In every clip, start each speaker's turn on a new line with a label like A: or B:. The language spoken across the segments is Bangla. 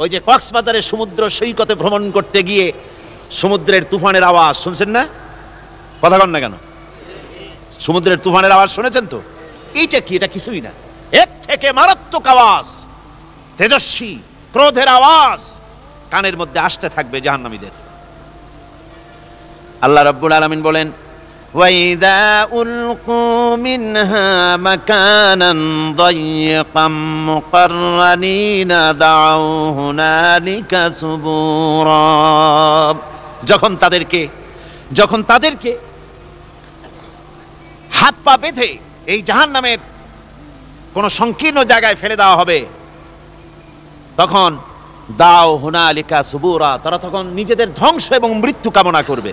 A: ওই যে কক্সবাজারে সমুদ্র সৈকতে ভ্রমণ করতে গিয়ে সমুদ্রের তুফানের আওয়াজ শুনছেন না? কথা কন না কেন? সমুদ্রের তুফানের আওয়াজ শুনেছেন তো? এইটা কি? এটা কিছুই না, এর থেকে মারাত্মক আওয়াজ, তেজস্বী ক্রোধের আওয়াজ কানের মধ্যে আসতে থাকবে জাহান্নামীদের। আল্লাহ রাব্বুল আলামিন বলেন, ওয়াইদা উলকু মিনহা মাকানান দায়্যিকাম মুকাররানিনা দাউ হুনালিকা সুবুরা। যখন তাদেরকে হাত পা বেঁধে এই জাহান্নামের কোন সংকীর্ণ জায়গায় ফেলে দেওয়া হবে, তখন দাও হুনালিকা সুবুরা, তারা তখন নিজেদের ধ্বংস এবং মৃত্যু কামনা করবে।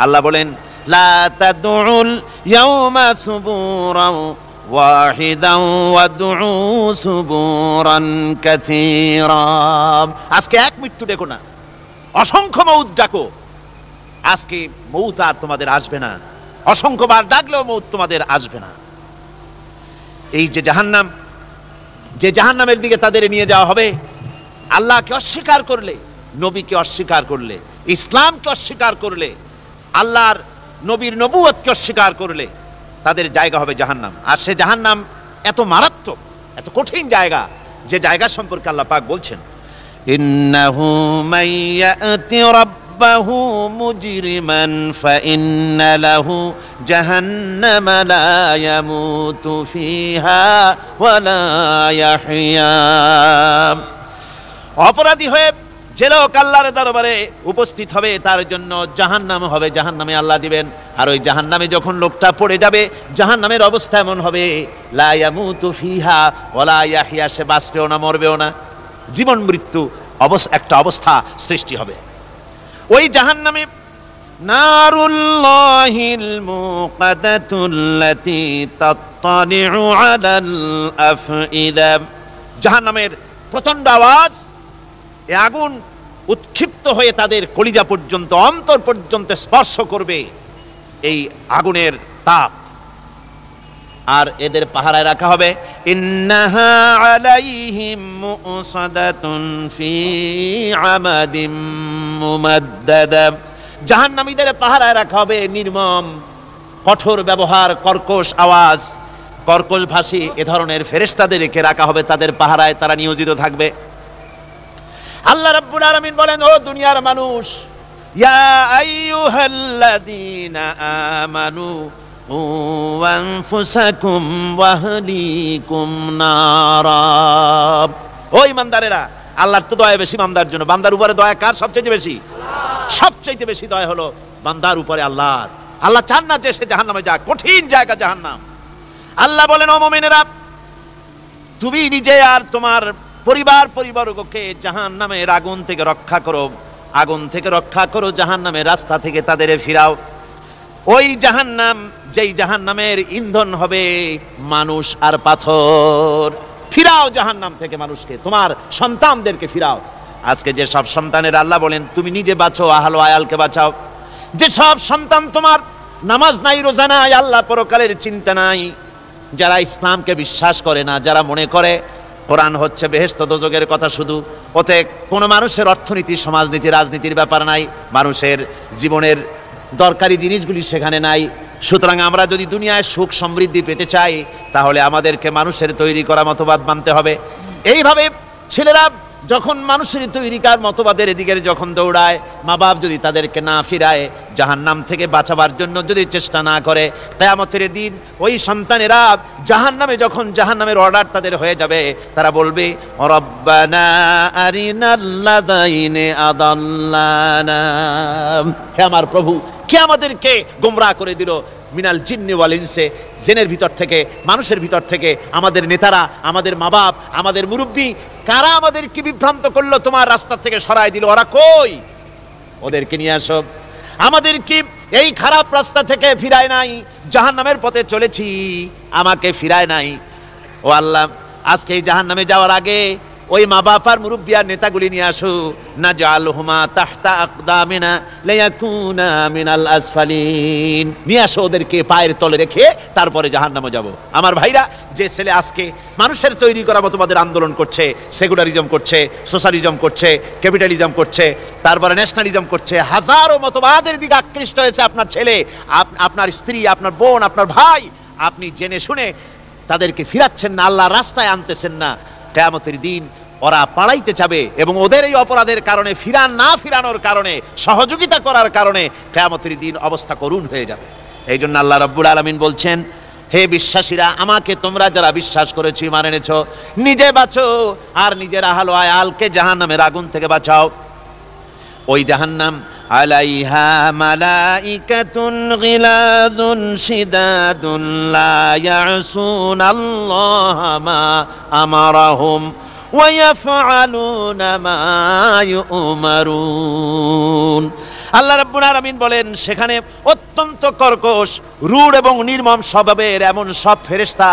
A: আল্লাহ বলেন, লা তাদউল ইয়াউমা সুবুরান ওয়াহিদান ওয়াদউ সুবুরান কাসীরা। আজকে এক মৃত্যু ডেকো না, অসংখ্য মউত ডাকো। আজকে মউত আর তোমাদের আসবে না, অসংখ্যবার ডাকলেও মউত তোমাদের আসবে না। এই যে জাহান্নামের দিকে তাদের নিয়ে যাওয়া হবে, আল্লাহকে অস্বীকার করলে, নবীকে অস্বীকার করলে, ইসলামকে অস্বীকার করলে, আল্লাহর নবীর নবুয়তকে অস্বীকার করলে তাদের জায়গা হবে জাহান্নাম। আর সে জাহান্নাম এত মারাত্মক, এত কঠিন জায়গা, যে জায়গা সম্পর্কে আল্লাহ পাক বলছেন, ইন্নাহু মাইয়াতি রাব্বাহু মুজরিমান ফাইন্না লাহু জাহান্নামা লা ইয়ামুতু ফিহা ওয়া লা ইয়াহইয়া। অপরাধী হয়ে যে লোক আল্লাহর দরবারে উপস্থিত হবে তার জন্য জাহান্নাম হবে, জাহান্নামে আল্লাহ দিবেন। আর ওই জাহান্নামে যখন লোকটা পড়ে যাবে, জাহান্নামের অবস্থা এমন হবে, লা ইয়ামুতু ফিহা ওয়া লা ইয়াহইয়া, সে বাঁচবেও না মরবেও না, জীবন মৃত্যু একটা অবস্থা সৃষ্টি হবে। ওই জাহান্নামে নারুল্লাহিল মুকাদাতুল্লাতী তাত্তালিউ আলাল আফইদা, জাহান্নামের প্রচন্ড আওয়াজ, এই আগুন উৎক্ষিপ্ত হয়ে তাদের কলিজা পর্যন্ত, অন্তর পর্যন্ত স্পর্শ করবে এই আগুনের তাপ। আর এদের পাহারায় রাখা হবে, ইন্নাহা আলাইহিম মুসাদাতুন ফি আমাদিম মুমাদ্দাদা, জাহান্নামীদের পাহারায় রাখা হবে নির্মম, কঠোর ব্যবহার, কর্কশ আওয়াজ, কর্কশ ভাষী এ ধরনের ফেরেশতাদেরকে রাখা হবে তাদের পাহারায়, তারা নিয়োজিত থাকবে। আল্লাহ রাব্বুল আলামিন বলেন, ও দুনিয়ার মানুষ, ইয়া আইয়ুহাল্লাযীনা আমানু কু আনফুসাকুম ওয়া আহলিকুম নারা। ও ঈমানদারেরা, আল্লাহর তো দয়া বেশি বান্দার জন্য। বান্দার উপরে দয়া কার সবচেয়ে বেশি? সবচেয়ে বেশি দয়া হলো বান্দার উপরে আল্লাহর। আল্লাহ চান না যে সে জাহান্নামে যাক, কঠিন জায়গা জাহান্নাম। আল্লাহ বলেন, ও মুমিনেরা, তুমি নিজে আর তোমার পরিবারবর্গকে জাহান্নামের আগুন থেকে রক্ষা করো, আগুন থেকে রক্ষা করো, জাহান্নামের রাস্তা থেকে তাদের ফিরাও। ওই জাহান্নাম, যেই জাহান্নামের ইন্ধন হবে মানুষ আর পাথর, ফিরাও জাহান্নাম থেকে মানুষকে, তোমার সন্তানদেরকে ফিরাও। আজকে যে সব সন্তানের আল্লাহ বলেন তুমি নিজে বাঁচো, আহল আয়ালকে বাঁচাও। যে সব সন্তান তোমার নামাজ নাই, রোজা নাই, আল্লাহ পরকালের চিন্তা নাই, যারা ইসলামকে বিশ্বাস করে না, যারা মনে করে কোরআন হচ্ছে বেহেশত দোজখের কথা শুধু, ওতে কোনো মানুষের অর্থনীতি, সমাজনীতি, রাজনীতির ব্যাপার নাই, মানুষের জীবনের দরকারি জিনিসগুলি সেখানে নাই। সুতরাং আমরা যদি দুনিয়ায় সুখ সমৃদ্ধি পেতে চাই, তাহলে আমাদেরকে মানুষের তৈরি করা মতবাদ মানতে হবে। এইভাবে ছেলেরা যখন মানুষের তৈরিকার মতবাদের এদিকে যখন দৌড়ায়, মা বাপ যদি তাদেরকে না ফিরায়, জাহান্নাম থেকে বাঁচাবার জন্য যদি চেষ্টা না করে, কিয়ামতের দিন ওই সন্তানেরা জাহান্নামে, যখন জাহান্নামের অর্ডার তাদের হয়ে যাবে, তারা বলবে, রব্বানা আরিনাল্লাযাইনি আদাল্লানা, হে আমার প্রভু, কে আমাদেরকে গোমরাহ করে দিল, মিনাল জিন্নি ওয়াল ইনসে, জিনের ভিতর থেকে, মানুষের ভিতর থেকে, আমাদের নেতারা, আমাদের মা বাপ, আমাদের মুরব্বী, কারা আমাদেরকে বিভ্রান্ত করলো, তোমার রাস্তা থেকে সরাই দিল, ওরা কই? ওদেরকে নিয়ে আসো। আমাদেরকে এই খারাপ রাস্তা থেকে ফিরায় নাই, জাহান্নামের পথে চলেছি, আমাকে ফিরায় নাই। ও আল্লাহ, আজকে এই জাহান্নামে যাওয়ার আগে ওই মা বাবার মুরব্বিয়ার নেতাগুলি নিয়ে আসো, নাজআলহুমা তাহতা আকদামিনা লিয়াকুনা মিনাল আসফালিন, নিয়ে আসো ওদেরকে পায়ের তলে রেখে তারপরে জাহান্নামে যাব। আমার ভাইরা, যে ছেলে আজকে মানুষের তৈরি করা মতবাদের আন্দোলন করছে, সেকুলারিজম করছে, সোশ্যালিজম করছে, ক্যাপিটালিজম করছে, তারপরে ন্যাশনালিজম করছে, হাজারো মতবাদের দিকে আকৃষ্ট হয়েছে আপনার ছেলে, আপনার স্ত্রী, আপনার বোন, আপনার ভাই, আপনি জেনে শুনে তাদেরকে ফিরাচ্ছেন না, আল্লাহর রাস্তায় আনতেছেন না। কিয়ামতের দিন ওরা পালাইতে যাবে এবং ওদের এই অপরাধের কারণে, ফিরানোর কারণে, সহযোগিতা করার কারণে কিয়ামতের দিন অবস্থা করুণ হয়ে যাবে। এই জন্য আল্লাহ রাব্বুল আলামিন বলছেন, হে বিশ্বাসীরা, আমাকে তোমরা যারা বিশ্বাস করেছো, ঈমান এনেছো, নিজে বাঁচো আর নিজের আহল ও আয়ালকে জাহান্নামের আগুন থেকে বাঁচাও। ওই জাহান্নাম আলাইহা মালাইকাতুন গিলাযুন শিদাদুন লা ইয়াসুনাল্লাহা মা আমারাহুম ওয়া ইয়াফআলুনা মা ইউমারুন। আল্লাহ রাব্বুল আলামিন বলেন, সেখানে অত্যন্ত কর্কশ, রূঢ় এবং নির্মম স্বভাবের এমন সব ফেরেশতা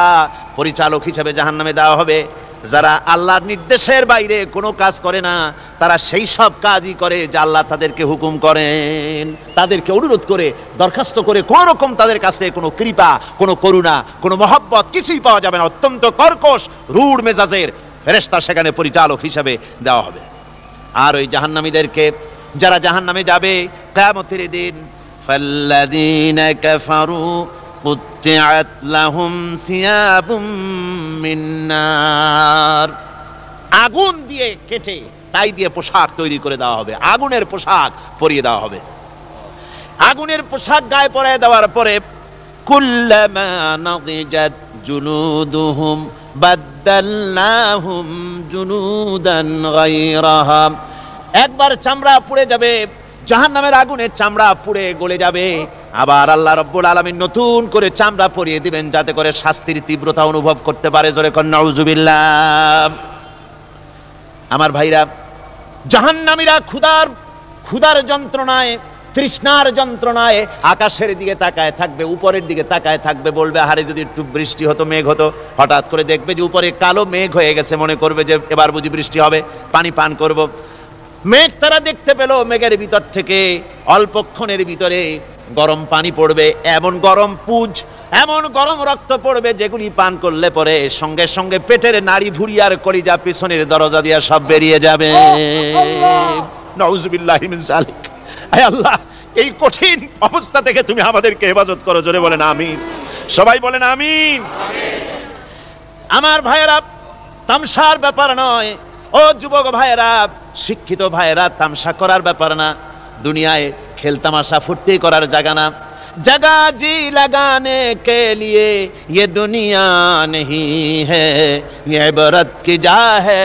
A: পরিচালক হিসেবে জাহান্নামে দেওয়া হবে, যারা আল্লাহর নির্দেশের বাইরে কোনো কাজ করে না, তারা সেই সব কাজই করে যা আল্লাহ তাদেরকে হুকুম করেন। তাদেরকে অনুরোধ করে, দরখাস্ত করে কোনো রকম তাদের কাছে কোনো কৃপা, কোনো করুণা, কোনো মহব্বত কিছুই পাওয়া যাবে না। অত্যন্ত কর্কশ, রূঢ় মেজাজের ফেরেশতা সেখানে পরিচালক হিসেবে দেওয়া হবে। আর ওই জাহান্নামীদেরকে, যারা জাহান্নামে যাবে কিয়ামতের দিন, ফাল্লাযীনা কাফারু কুত্তিআত লাহুম সিয়াবুম মিন নার, আগুন দিয়ে কেটে তাই দিয়ে পোশাক তৈরি করে দেওয়া হবে, আগুনের পোশাক পরিয়ে দেওয়া হবে। আগুনের পোশাক গায়ে পরিয়ে দেওয়ার পরে কুল্লামা নাদিজাত জুলুদুহুম বাদদালনাহুম জুলুদান গায়রাহা, একবার চামড়া পুড়ে যাবে, জাহান্নামের আগুনে চামড়া পুড়ে গলে যাবে, আবার আল্লাহ রাব্বুল আলামিন নতুন করে চামড়া পরিয়ে দিবেন, যাতে করে শাস্তির তীব্রতা অনুভব করতে পারে। জোরে কন নাউজুবিল্লাহ। আমার ভাইরা, জাহান্নামীরা ক্ষুধার যন্ত্রণায়, তৃষ্ণার যন্ত্রণায় আকাশের দিকে তাকায় থাকবে, উপরের দিকে তাকায় থাকবে, বলবে, আরে যদি একটু বৃষ্টি হতো, মেঘ হতো। হঠাৎ করে দেখবে যে উপরে কালো মেঘ হয়ে গেছে, মনে করবে যে এবার বুঝি বৃষ্টি হবে, পানি পান করব। মেঘ তারা দেখতে পেল, মেঘের ভিতর থেকে অল্পক্ষণের ভিতরে গরম পানি পড়বে, এমন গরম পুঁজ, এমন গরম রক্ত পড়বে, যেগুলি পান করলে পরে সঙ্গে সঙ্গে পেটের নাড়ি, ভুঁড়ি আর কলিজা পিছনের দরজা দিয়ে সব বেরিয়ে যাবে। নাউজুবিল্লাহি মিন যালিক। আয় আল্লাহ, এই কঠিন অবস্থা থেকে তুমি আমাদেরকে হেফাজত করো। জোরে বলেন আমিন। সবাই বলেন আমিন। আমার ভাইয়েরা, তামসার ব্যাপার নয়। ও যুবক ভাইয়েরা, শিক্ষিত ভাইয়েরা, তামসা করার ব্যাপার না। দুনিয়ায় খেল তামাশা ফুর্তি করার জায়গা না। जगह जी लगाने के लिए ये दुनिया नहीं है, ये इबरत की जा है,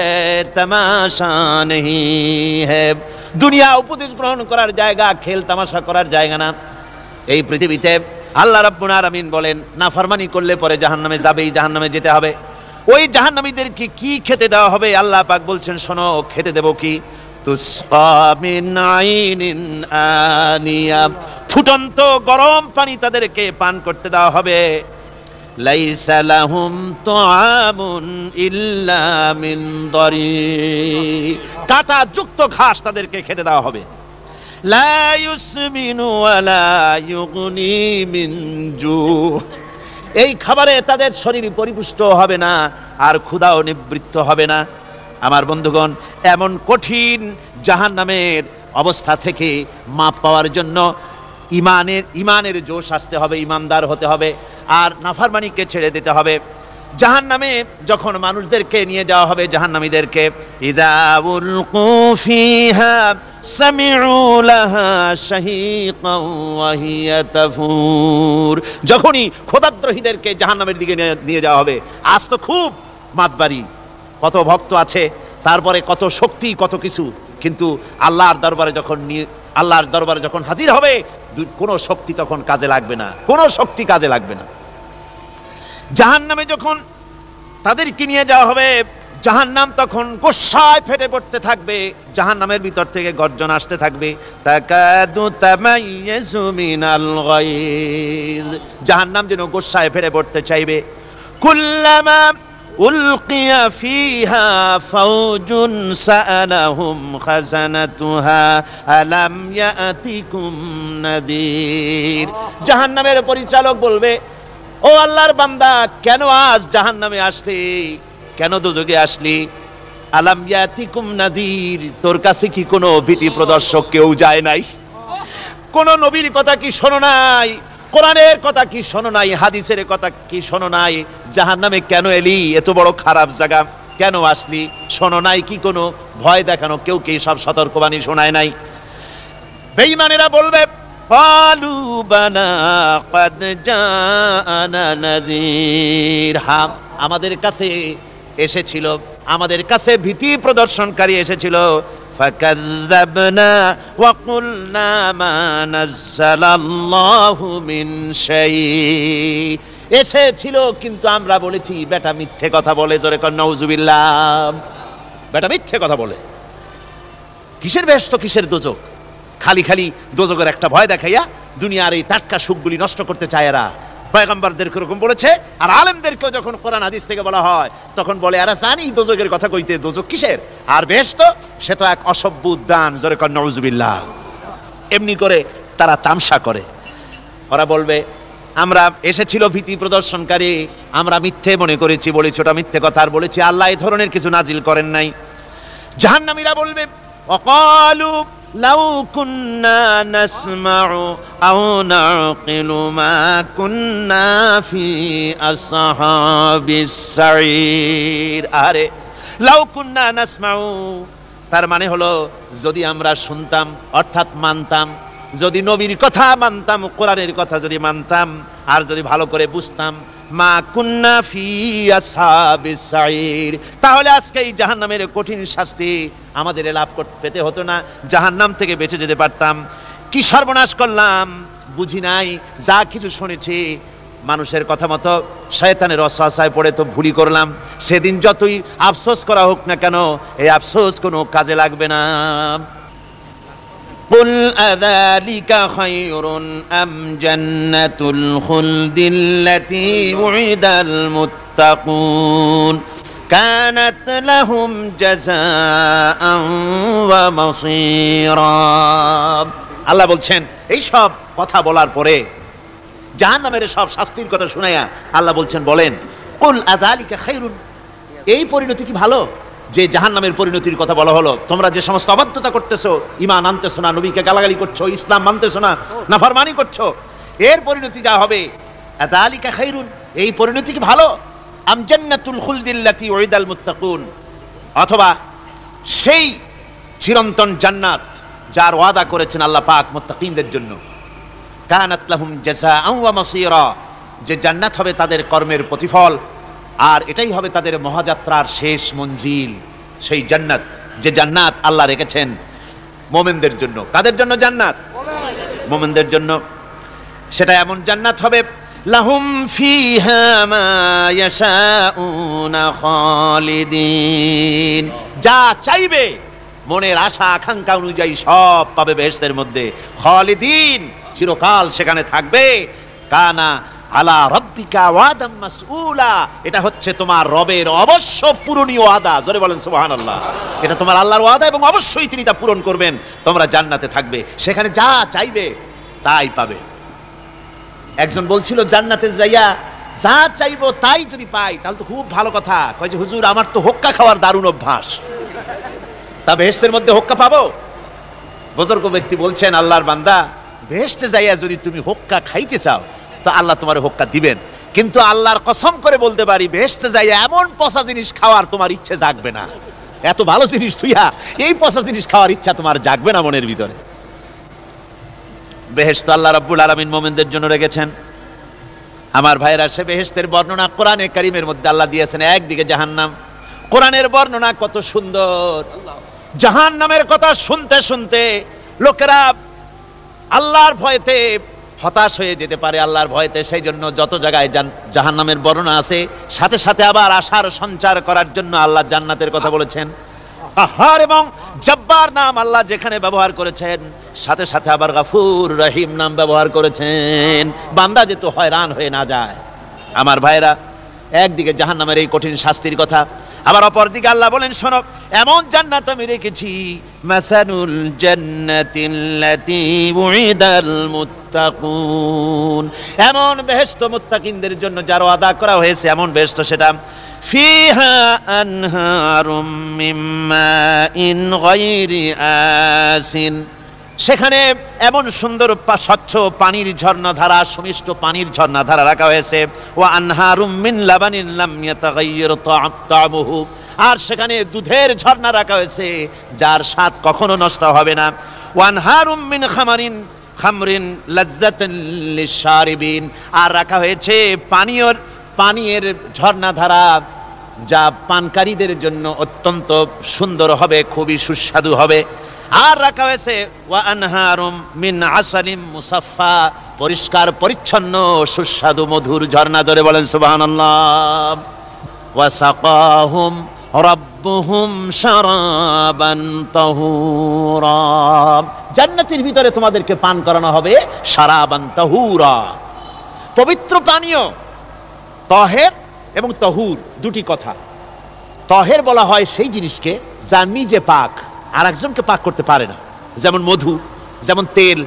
A: तमाशा नहीं है। দুনিয়া উপদেশ গ্রহণ করার জায়গা, খেল তামাশা করার জায়গা না। এই পৃথিবীতে আল্লাহ রাব্বুল আলামিন বলেন, নাফরমানি করলে পরে জাহান্নামে যাবেই, জাহান্নামে যেতে হবে। ওই জাহান্নামীদেরকে কি খেতে দেওয়া হবে? আল্লাহ পাক বলছেন, শোনো, খেতে দেব কি? তুসকা মিন আইনিন আনিয়া, ফুটন্ত গরম পানি তাদেরকে পান করতে দেওয়া হবে। লাইসা লাহুম তুআমুন ইল্লা মিন দারি, কাঁটা যুক্ত ঘাস তাদেরকে খেতে দেওয়া হবে। লা ইউসমিনু ওয়ালা ইউগনি মিন জু, এই খাবারে তাদের শরীর পরিপুষ্ট হবে না, আর ক্ষুধাও নিবৃত্ত হবে না। আমার বন্ধুগণ, এমন কঠিন জাহান্নামের অবস্থা থেকে মাপ পাওয়ার জন্য ইমানের জোশ আসতে হবে, ইমানদার হতে হবে, আর নাফরমানিকে ছেড়ে দিতে হবে। জাহান্নামে যখন মানুষদেরকে নিয়ে যাওয়া হবে, জাহান্নামীদেরকে, ইযা উলকু ফিহা সামিউ লাহা শাহীকান ওয়া হিয়া তাফুর, যখনই খোদাদ্রোহীদেরকে জাহান্নামের দিকে নিয়ে যাওয়া হবে, আজ তো খুব মাতবাড়ি, কত ভক্ত আছে, তারপরে কত শক্তি, কত কিছু, কিন্তু আল্লাহর দরবারে যখন হাজির হবে, কোনো শক্তি তখন কাজে লাগবে না, কোনো শক্তি কাজে লাগবে না। জাহান্নামে যখন তাদেরকে নিয়ে যাওয়া হবে, জাহান্নাম তখন গোসায় ফেটে পড়তে থাকবে, জাহান্নামের ভিতর থেকে গর্জন আসতে থাকবে, তাকাদু তামাইয়াজু মিনাল গায়জ, জাহান্নাম যেন গোসায় ফেটে পড়তে চাইবে। কুল্লামা উলকিয়া ফিহা ফাওজুন সাআলাহুম খাজানাতুহা আলাম ইয়াতিকুম নাদির। জাহান্নামের পরিচালক বলবে, ও আল্লাহর বান্দা, কেন আজ জাহান্নামে আসলি, কেন দোজখে আসলি? আলাম ইয়াতিকুম নাদির, তোর কাছে কি কোনো ভীতি প্রদর্শক কেউ যায় নাই? কোন নবীর কথা কি শোনো নাই? কোরআনের কথা কি শোনো নাই? হাদিসের কথা কি শোনো নাই? জাহান্নামে কেন এলি? এত বড় খারাপ জায়গা কেন আসলি? শোনো নাই কি কোনো ভয় দেখানো কেউ কি সব সতর্কবাণী শোনায় নাই? বেঈমানেরা বলবে, ক্বালু বালা ক্বাদ জাআনা নাযীর, হ্যাঁ আমাদের কাছে এসেছিল, আমাদের কাছে ভীতি প্রদর্শনকারী এসেছিল। ফাকাযযাবনা ওয়া কুলনা মা নাযালাল্লাহু মিন শাই, এসেছিল কিন্তু আমরা বলেছি বেটা মিথ্যে কথা বলে। জোরে কর নাউযুবিল্লাহ। বেটা মিথ্যে কথা বলে। কিসের বেহেশত কিসের দোজখ? খালি খালি দোজখের একটা ভয় দেখাইয়া দুনিয়ার এই টাটকা সুখগুলি নষ্ট করতে চায় এরা। পয়গম্বরদেরকে এরকম বলেছে, আর আলেমদেরকেও যখন কোরআন হাদিস থেকে বলা হয় তখন বলে এরা জানি দোজখের কথা কইতে, দোজখ কিসের আর বেহেশত, সে তো এক অসভ্য উদ্যান। জোরে কর নাউযুবিল্লাহ। এমনি করে তারা তামসা করে। ওরা বলবে আমরা এসেছিল ভীতি প্রদর্শনকারী, আমরা মিথ্যে মনে করেছি, বলেছি ওটা মিথ্যে কথা, আর বলেছি আল্লাহ এই ধরনের কিছু নাজিল করেন নাই। জাহান্নামীরা বলবে, ওয়াকালু লাউ কুন্না নাসমাউ আও নাকিলু মা কুন্না ফি আসহাবিস সাঈর। আরে লাউ কুন্না নাসমাউ, তার মানে হলো যদি আমরা শুনতাম অর্থাৎ মানতাম, যদি নবীর কথা মানতাম, কোরআনের কথা যদি মানতাম, আর যদি ভালো করে বুঝতাম, মা কুন্না ফি আসহাবিস সাঈর, তাহলে আজকে এই জাহান্নামের কঠিন শাস্তি আমাদের লাভ পেতে হতো না, জাহান্নাম থেকে বেঁচে যেতে পারতাম। কি সর্বনাশ করলাম বুঝি নাই, যা কিছু শুনেছি মানুষের কথা মতো শয়তানের ওয়াসওয়াসায় পড়ে তো ভুলই করলাম। সেদিন যতই আফসোস করা হোক না কেন, এই আফসোস কোনো কাজে লাগবে না। কুল আযালিকা খায়রুন আম জান্নাতুল খুলদিল্লাতী উইদাল মুত্তাকুন কানাত লাহুম জাযাআন ওয়া মাসীরা। আল্লাহ বলছেন এই সব কথা বলার পরে, জাহান্নামের সব শাস্তির কথা শুনাইয়া আল্লাহ বলছেন, বলেন কুল আযালিকা খায়রুন, এই পরিণতি কি ভালো যে জাহান্নামের পরিণতির কথা বলা হলো? তোমরা যে সমস্ত অবাধ্যতা করতেছো, ঈমান আনতেছো না, নবীকে গালাগালি করছো, ইসলাম মানতেছো না, নাফরমানি করছো, এর পরিণতি যা হবে, আযালিকা খায়রুন, এই পরিণতি কি ভালো? আম জান্নাতুল খুলদিল্লাতী উইদাল মুত্তাকুন, অথবা সেই চিরন্তন জান্নাত যার ওয়াদা করেছেন আল্লাহ পাক মুত্তাকিনদের জন্য। কানাত লাহুম জাযাআন ওয়া মাসীরা, যে জান্নাত হবে তাদের কর্মের প্রতিফল, আর এটাই হবে তাদের মহাযাত্রার শেষ মঞ্জিল। সেই জান্নাত, যে জান্নাত আল্লাহ রেখেছেন মুমিনদের জন্য। কাদের জন্য জান্নাত? মুমিনদের জন্য। সেটা এমন জান্নাত হবে, লাহুম ফিহা মা ইয়াশাউনা খালিদিন, যা চাইবে মনের আশা আকাঙ্ক্ষা অনুযায়ী সব পাবে বেহেশতের মধ্যে। খালিদিন, চিরকাল সেখানে থাকবে। কানা আলা রাব্বিকা ওয়াদাম মাসউলা, এটা হচ্ছে তোমার রবের অবশ্য পূরণীয় ওয়াদা। জোরে বলেন সুবহানাল্লাহ। এটা তোমার আল্লাহর ওয়াদা এবং অবশ্যই তিনি তা পূরণ করবেন। তোমরা জান্নাতে থাকবে, সেখানে যা চাইবে তাই পাবে। একজন বলছিল জান্নাতে যাইয়া যা চাইবো তাই যদি পাই তাহলে তো খুব ভালো কথা। কয় যে হুজুর আমার তো হোক্কা খাওয়ার দারুণ অভ্যাস, তা বেহেশতের মধ্যে হোক্কা পাবো? বুজুর্গ ব্যক্তি বলছেন, আল্লাহর বান্দা, বেহেশতে যাইয়া যদি তুমি হোক্কা খাইতে চাও তো আল্লাহ তোমার হোক্কা দিবেন, কিন্তু আল্লাহর কসম করে বলতে পারি বেহেশতে যাইয়া এমন পচা জিনিস খাওয়ার তোমার ইচ্ছে জাগবে না। এত ভালো জিনিস তুইয়া এই পচা জিনিস খাওয়ার ইচ্ছা তোমার জাগবে না মনের ভিতরে। বেহেশত আল্লাহ রাব্বুল আলামিন মুমিনদের জন্য রেখেছেন। আমার ভাইরা, সে বেহেশতের বর্ণনা কোরআনে কারীমের মধ্যে আল্লাহ দিয়েছেন। একদিকে জাহান্নাম, কোরআনের বর্ণনা কত সুন্দর। জাহান্নামের কথা শুনতে শুনতে লোকেরা আল্লাহর ভয়তে হতাশ হয়ে যেতে পারে, আল্লাহর ভয়তে। সেই জন্য যত জায়গায় জাহান্নামের বর্ণনা আছে, সাথে সাথে আবার আশার সঞ্চার করার জন্য আল্লাহ জান্নাতের কথা বলেছেন। কাহার এবং জব্বার নাম আল্লাহ যেখানে ব্যবহার করেছেন, সাথে সাথে আবার গাফুর রহিম নাম ব্যবহার করেছেন, বান্দা যেহেতু হয়রান হয়ে না যায়। আমার ভাইরা, একদিকে জাহান্নামের এই কঠিন শাস্তির কথা, আবার অপরদিকে আল্লাহ বলেন শোনো, এমন জান্নাত আমি রেখেছি, মাসালুল জান্নাতিল্লাতী উইদাল মুত্তাকুন, এমন বেহেশত মুত্তাকিনদের জন্য যার ওয়াদা করা হয়েছে এমন বেহেশত, সেটা ফিহা আনহারুম মিন মাইন গায়রি আসিন, সেখানে এমন সুন্দর স্বচ্ছ পানির ঝর্ণাধারা, সুমিষ্ট পানির ঝর্ণাধারা রাখা হয়েছে। ওয়া আনহারুম মিন লাবানিন লাম ইয়াতাগায়্যার তা'আমুহু, আর সেখানে দুধের ঝর্ণা রাখা হয়েছে যার স্বাদ কখনো নষ্ট হবে না। ওয়া আনহারুম মিন খামরিন লাজ্জাতান লিশ-শারিবিন, আর রাখা হয়েছে পানীয়ের ঝর্ণাধারা যা পানকারীদের জন্য অত্যন্ত সুন্দর হবে, খুবই সুস্বাদু হবে। আর রাখা হয়েছে ওয়া আনহারুম মিন আসালিম মুসাফফা, পরিষ্কার পরিচ্ছন্ন সুস্বাদু মধুর ঝর্ণা। ধরে বলেন সুবহানাল্লাহ। ওয়া সাকাহুম রাব্বুহুম শারাবান তাহুরা, জান্নাতের ভিতরে তোমাদেরকে পান করানো হবে শারাবান তাহুরা, পবিত্র পানীয়। তাহের এবং তাহুর দুটি কথা। তাহের বলা হয় সেই জিনিসকে যা নিজে পাক, আর একজনকে পাক করতে পারে না, যেমন মধু, যেমন তেল,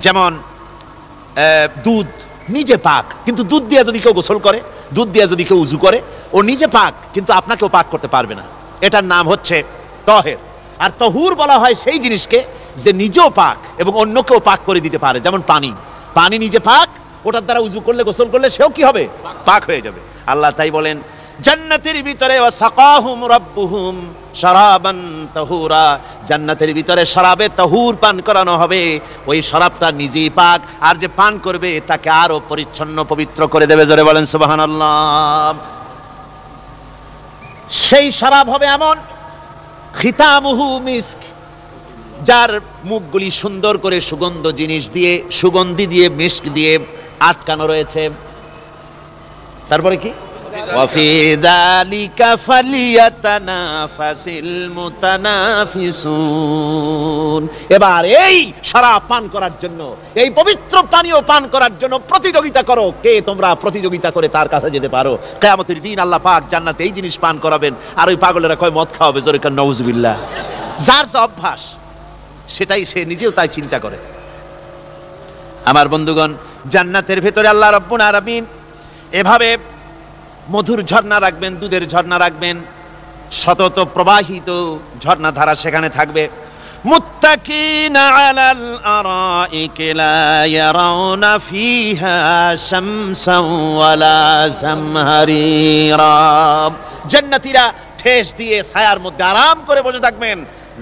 A: যেমন দুধ নিজে পাক, কিন্তু দুধ দিয়ে যদি কেউ গোসল করে, দুধ দিয়ে যদি কেউ উজু করে, ও নিজে পাক কিন্তু আপনাকেও পাক করতে পারবে না। এটার নাম হচ্ছে তাহের। আর তাহুর বলা হয় সেই জিনিসকে যে নিজেও পাক এবং অন্যকেও পাক করে দিতে পারে, যেমন পানি নিজে পাক, ওটার দ্বারা উজু করলে, গোসল করলে সেও কি হবে? পাক হয়ে যাবে। আল্লাহ তাই বলেন জান্নাতের ভিতরে ওয়া সাকাহুম রাব্বুহুম শারাবান তাহুরা, জান্নাতের ভিতরে শরাবে তাহুর পান করানো হবে। ওই শরাবটা নিজেই পাক, আর যে পান করবে তাকে আরো পরিচ্ছন্ন পবিত্র করে দেবে। জোরে বলেন সুবহানাল্লাহ। সেই শরাব হবে এমন, খিতামুহু মিস্ক, যার মুখগুলি সুন্দর করে সুগন্ধি দিয়ে মিস্ক দিয়ে আটকানো রয়েছে। তারপরে কি? ওয়াফি যালিকা ফালিয়াতানাফাসিল মুতানাফিসুন, এবার এই শরাব পান করার জন্য, এই পবিত্র পানীয় পান করার জন্য প্রতিযোগিতা করো, কে তোমরা প্রতিযোগিতা করে তার কাছে যেতে পারো। কিয়ামতের দিন আল্লাহ পাক জান্নাতে এই জিনিস পান করাবেন, আর ওই পাগলেরা কয় মদ খাওয়াবে। জোরে কান নাউজুবিল্লাহ। যার যে অভ্যাস সেটাই সে নিজেও তাই চিন্তা করে। আমার বন্ধুগণ, জান্নাতের ভেতরে আল্লাহ রাব্বুল আলামিন এভাবে মধুর ঝর্ণা রাখবেন, দুধের ঝর্ণা রাখবেন, সতত প্রবাহিত ঝর্ণাধারা সেখানে থাকবে। মুত্তাকিনা আলাল আরাইকি লা ইয়ারাউনা ফিহা শামসান ওয়ালা জামহারিরা, জান্নাতীরা ঠেস দিয়ে ছায়ার মধ্যে আরাম করে বসে থাকবেন,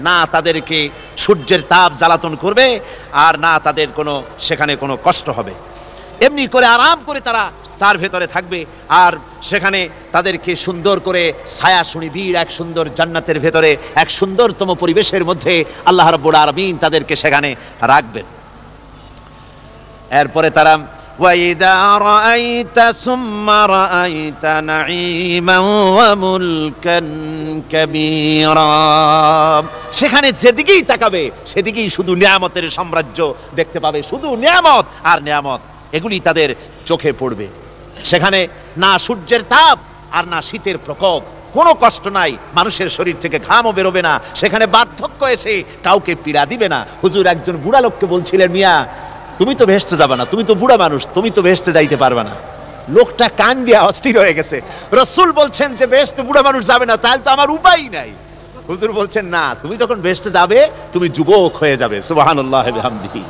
A: না তাদেরকে সূর্যের তাপ জ্বালাতন করবে, আর না তাদের সেখানে কোনো কষ্ট হবে। এমনি করে আরাম করে তারা তার ভেতরে থাকবে, আর সেখানে তাদেরকে সুন্দর করে ছায়া সুনিবিড় এক সুন্দর জান্নাতের ভেতরে এক সুন্দরতম পরিবেশের মধ্যে আল্লাহ রাব্বুল আলামিন তাদেরকে সেখানে রাখবেন। এরপরে তারা ওয়াইদা রাআইতা সুম্মা রাআইতা নাঈমান ওয়া মুলকান কাবীরা, সেখানে যেদিকেই তাকাবে সেদিকেই শুধু নিয়ামতের সাম্রাজ্য দেখতে পাবে, শুধু নিয়ামত আর নিয়ামত, এগুলি তাদের চোখে পড়বে। সেখানে না সূর্যের তাপ আর না শীতের প্রকোপ, কোনো কষ্ট নাই, মানুষের শরীর থেকে ঘামও বেরোবে না, সেখানে বার্ধক্য এসে কাউকে পীড়া দিবে না। হুজুর একজন বুড়া লোককে বলছিলেন, মিয়া তুমি তো ভেস্তে যাবে না, তুমি তো বুড়া মানুষ, তুমি তো ভেস্তে যাইতে পারবে না। লোকটা কান দিয়া অস্থির হয়ে গেছে। রাসূল বলছেন যে ভেস্তে বুড়া মানুষ যাবে না, তাহলে তো আমার উপায় নাই। হুজুর বলছেন না, তুমি যখন ভেস্তে যাবে তুমি যুবক হয়ে যাবে। সুবহানাল্লাহ ওয়া বিহামদিহি।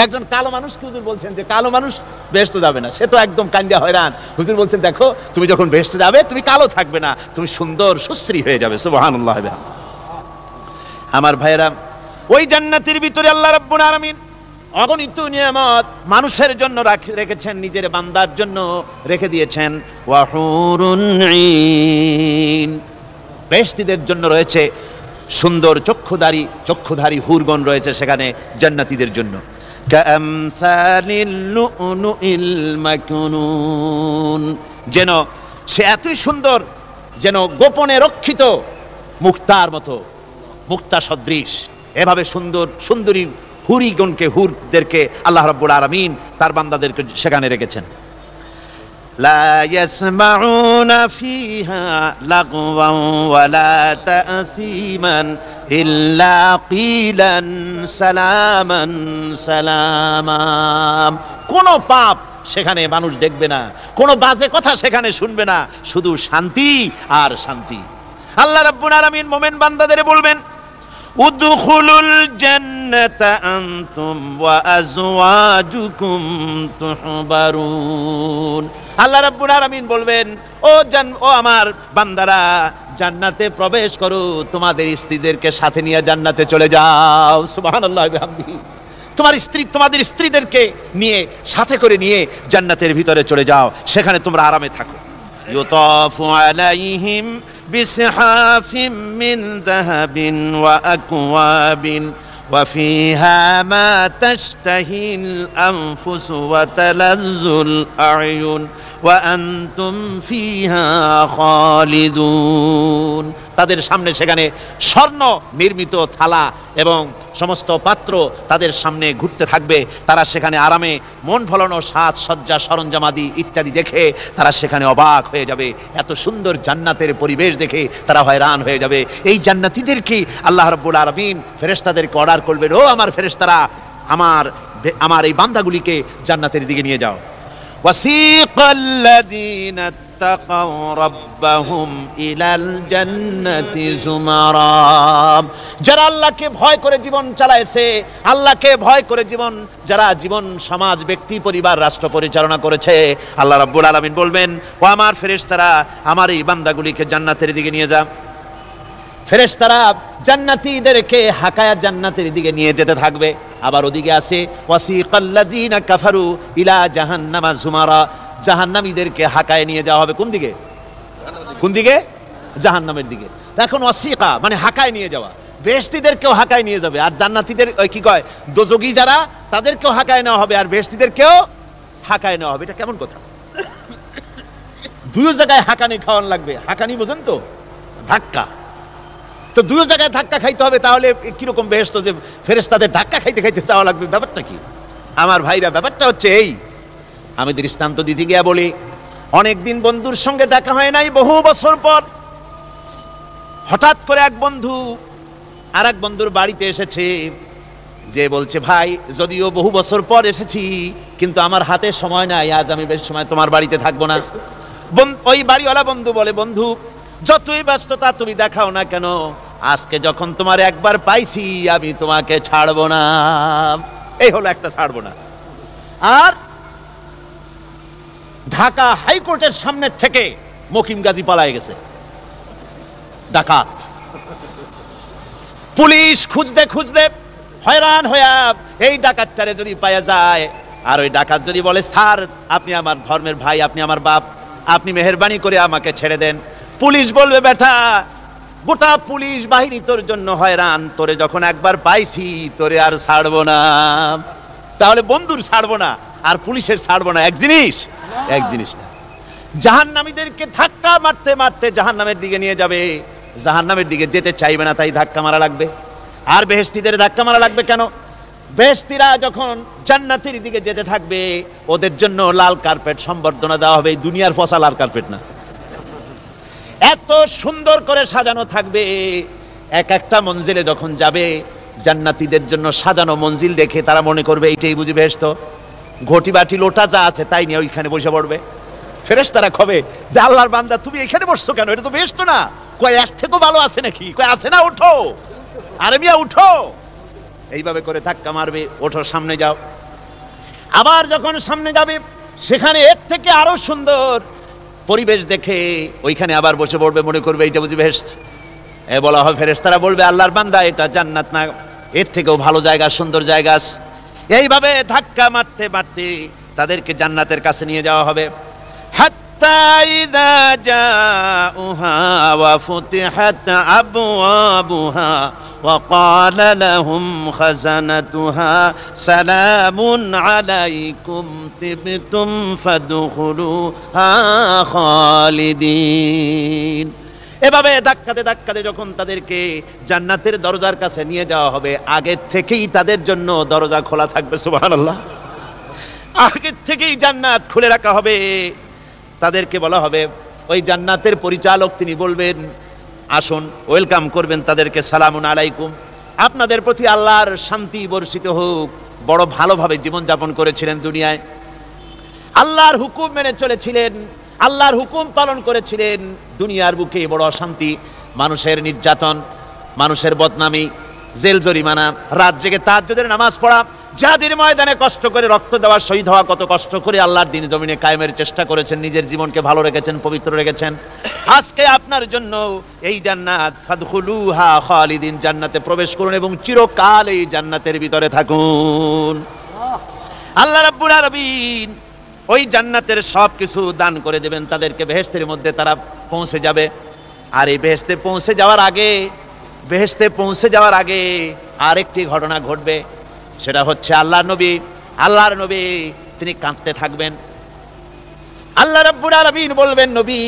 A: একজন কালো মানুষকে হুজুর বলছেন যে কালো মানুষ বেহেশতে যাবে না, সে তো একদম কান্দিয়া হয়রান। হুজুর বলছেন দেখো, তুমি যখন বেহেশতে যাবে তুমি কালো থাকবে না, তুমি সুন্দর সুশ্রী হয়ে যাবে। সুবহানাল্লাহ। আমার ভাইয়েরা, ওই জান্নাতের ভিতরে আল্লাহ রাব্বুল আলামিন অগণিত নিয়ামত মানুষের জন্য রেখেছেন, নিজের বান্দার জন্য রেখে দিয়েছেন। ওয়া হুরুন ঈন, বেহেশতীদের জন্য রয়েছে সুন্দর চক্ষুধারী হুরগণ রয়েছে সেখানে জান্নাতীদের জন্য। কামসালিল লুউলুইল মাকনুন, যেন সে এতই সুন্দর, যেন গোপনে রক্ষিত মুক্তার মতো, মুক্তা সদৃশ, এভাবে সুন্দরী হুরদেরকে আল্লাহ রাব্বুল আলামিন তার বান্দাদেরকে সেখানে রেখেছেন। লা ইয়াসমাউনা ফিহা লাগওয়ান ওয়ালা তাসীমান ইল্লা কিলান সালামান সালামা। কোন পাপ সেখানে মানুষ দেখবে না, কোন বাজে কথা সেখানে শুনবে না, শুধু শান্তি আর শান্তি। আল্লাহ রাব্বুল আলামিন মুমিন বান্দাদের বলবেন, উদখুলুল জান্নাতা আনতুম ওয়া আজওয়াজুকুম তুহবারুন। আল্লাহ রাব্বুল আলামিন বলবেন, ও আমার বান্দারা, জান্নাতে প্রবেশ করো, তোমাদের স্ত্রীদেরকে সাথে নিয়ে জান্নাতে চলে যাও। সুবহানাল্লাহি ওয়া বিহামদিহি। তোমাদের স্ত্রীদেরকে নিয়ে, সাথে করে নিয়ে জান্নাতের ভিতরে চলে যাও, সেখানে তোমরা আরামে থাকো। ইউতাফু আলাইহিম বিসহাফিম মিন যাহাবিন ওয়া আকওয়াবিন ওয়া ফিহা মা তাশতাহিল আনফুসু ওয়া তালাজ্জুল আ'য়ুন ওয়া আনতুম ফিহা খালিদুন। তাদের সামনে সেখানে স্বর্ণ নির্মিত থালা এবং সমস্ত পাত্র তাদের সামনে ঘুরতে থাকবে। তারা সেখানে আরামে মন ভোলানো সাজ সজ্জা সরঞ্জামাদি ইত্যাদি দেখে তারা সেখানে অবাক হয়ে যাবে। এত সুন্দর জান্নাতের পরিবেশ দেখে তারা হয়রান হয়ে যাবে। এই জান্নাতীদেরকে আল্লাহ রাব্বুল আলামিন ফেরেশতাদেরকে অর্ডার করবেন, ও আমার ফেরেশতারা, আমার এই বান্দাগুলিকে জান্নাতের দিকে নিয়ে যাও। ওয়াসিকাল্লাযীনা ইত্তাকাউ রাব্বাহুম ইলাল জান্নাতি যুমারা। যারা আল্লাহকে ভয় করে জীবন চালাইছে, আল্লাহকে ভয় করে যারা জীবন সমাজ ব্যক্তি পরিবার রাষ্ট্র পরিচালনা করেছে, আল্লাহ রাব্বুল আলামিন বলবেন, ও আমার ফেরেশতারা, আমার এই বান্দাগুলিকে জান্নাতের দিকে নিয়ে যা। ফেরেশতারা জান্নাতীদেরকে হাকায়া জান্নাতের দিকে নিয়ে যেতে থাকবে। আবার ওদিকে আছে ওয়াসিকাল্লাযীনা কাফারু ইলা জাহান্নামা যুমারা। জাহান্নামীদেরকে হাকায় নিয়ে যাওয়া হবে কোন দিকে? কোন দিকে? জাহান্নামের দিকে। এখন ওয়াসিকা মানে হাকায় নিয়ে যাওয়া। বেহেশতীদেরকেও হাকায় নিয়ে যাবে, আর জান্নাতীদের কি কয় দোজখী যারা, তাদেরকেও হাকায় নেওয়া হবে, আর বেহেশতীদেরকেও হাকায় নেওয়া হবে। এটা কেমন কথা? দুই জায়গায় হাকানি খাওয়ান লাগবে। হাকানি বোঝেন তো? ধাক্কা। তো দুই জায়গায় ধাক্কা খাইতে হবে, তাহলে কিরকম বেহেশত যে ফেরেশতাদের ধাক্কা খাইতে খাইতে যাওয়া লাগবে? ব্যাপারটা কি আমার ভাইরা? ব্যাপারটা হচ্ছে এই, আমি দৃষ্টান্ত দিতে গিয়া বলি, অনেকদিন বন্ধুর সঙ্গে দেখা হয় নাই, বহু বছর পর হঠাৎ করে এক বন্ধু আর এক বন্ধুর বাড়িতে এসেছে, যে বলছে, ভাই যদিও বহু বছর পর এসেছি, কিন্তু আমার হাতে সময় নাই, আজ আমি বেশ সময় তোমার বাড়িতে থাকবো না। ওই বাড়িওয়ালা বন্ধু বলে, বন্ধু যতই ব্যস্ততা তুমি দেখাও না কেন, আজকে যখন তোমার একবার পাইছি, আমি তোমাকে ছাড়বো না। এই হলো একটা ছাড়বো না। আর ঢাকা হাইকোর্টের সামনে থেকে মকিম গাজী পালায় গেছে, ডাকাত। পুলিশ খুঁজতে খুঁজতে হয়রান হইয়া এই ডাকাতটারে যদি পাওয়া যায়, আর ওই ডাকাত যদি বলে, স্যার আপনি আমার ধর্মের ভাই, আপনি আমার বাপ, আপনি মেহেরবানি করে আমাকে ছেড়ে দেন, পুলিশ বলবে, বেটা গোটা পুলিশ বাহিনী তোর জন্য হয়রান, তোরে যখন একবার পাইছি তোরে আর ছাড়বো না। তাহলে বন্ধুর ছাড়বো না আর পুলিশের ছাড়বো না এক জিনিস? এক জিনিস না। জাহান্নামীদেরকে ধাক্কা মারতে মারতে জাহান্নামের দিকে নিয়ে যাবে, জাহান্নামের দিকে যেতে চাইবে না, তাই ধাক্কা মারা লাগবে। আর বেহেশতীদের ধাক্কা মারা লাগবে কেন? বেহেশতীরা যখন জান্নাতের দিকে যেতে থাকবে, ওদের জন্য লাল কার্পেট সম্বর্ধনা দেওয়া হবে। দুনিয়ার পচা লাল কার্পেট না, এত সুন্দর করে সাজানো থাকবে। এক একটা মঞ্জিলে যখন যাবে, জান্নাতীদের জন্য সাজানো মঞ্জিল দেখে তারা মনে করবে এইটাই বুঝি বেহেশত। ঘটি বাটি লোটা যা আছে তাই নিয়ে ওইখানে বসে পড়বে। ফেরেশতারা কবে যে, আল্লাহর বান্দা তুমি এখানে বসছো কেন? এটা তো বেহেশত না। কয় এর থেকেও ভালো আছে নাকি? কয় আছে না, ওঠো, আরে মিয়া উঠো। এইভাবে করে ধাক্কা মারবে, ওঠো, সামনে যাও। আবার যখন সামনে যাবে, সেখানে এর থেকে আরো সুন্দর পরিবেশ দেখে ওইখানে আবার বসে পড়বে, মনে করবে এইটা বুঝি বেহেশত। এ বলা হয়, ফেরেশতারা বলবে, আল্লাহর বান্দা এটা জান্নাত না, এর থেকেও ভালো জায়গা, সুন্দর জায়গা আছে। এইভাবে ধাক্কা মারতে মারতে তাদেরকে জান্নাতের কাছে নিয়ে যাওয়া হবে। হাত্তা ইযা জাউহা ওয়া ফুতিহাত আবওয়াবুহা ওয়া ক্বালা লাহুম খাযানাতুহা সালামুন আলাইকুম তিবতুম ফাদখুলুহা খালিদিন। এভাবে ধাক্কাতে ধাক্কাতে যখন তাদেরকে জান্নাতের দরজার কাছে নিয়ে যাওয়া হবে, আগে থেকেই তাদের জন্য দরজা খোলা থাকবে। সুবহানাল্লাহ। আগে থেকেই জান্নাত খুলে রাখা হবে। তাদেরকে বলা হবে, ওই জান্নাতের পরিচালক তিনি বলবেন আসুন, ওয়েলকাম করবেন তাদেরকে, সালামুন আলাইকুম, আপনাদের প্রতি আল্লাহর শান্তি বর্ষিত হোক, বড় ভালোভাবে জীবনযাপন করেছিলেন দুনিয়ায়, আল্লাহর হুকুম মেনে চলেছিলেন, আল্লাহর হুকুম পালন করেছিলেন, দুনিয়ার বুকে বড় অশান্তি, মানুষের নির্যাতন, মানুষের বদনামি, জেল জরিমানা, রাত জেগে তাহাজ্জুদের নামাজ পড়া, জিহাদের ময়দানে কষ্ট করে রক্ত দেওয়া, শহীদ হওয়া, কত কষ্ট করে আল্লাহর দ্বীন জমিনে কায়েমের চেষ্টা করেছেন, নিজের জীবনকে ভালো রেখেছেন, পবিত্র রেখেছেন। আজকে আপনার জন্য এই জান্নাত, ফাদখুলুহা খালিদিন, জান্নাতে প্রবেশ করুন এবং চিরকাল এই জান্নাতের ভিতরে থাকুন। আল্লাহ রাব্বুল আলামিন ওই জান্নাতের সব কিছু দান করে দেবেন তাদেরকে, বেহেশতের মধ্যে তারা পৌঁছে যাবে। আর এই বেহেশতে পৌঁছে যাওয়ার আগে আরেকটি ঘটনা ঘটবে, সেটা হচ্ছে আল্লাহর নবী তিনি কাঁদতে থাকবেন। আল্লাহ রাব্বুল আলামিন বলবেন, নবী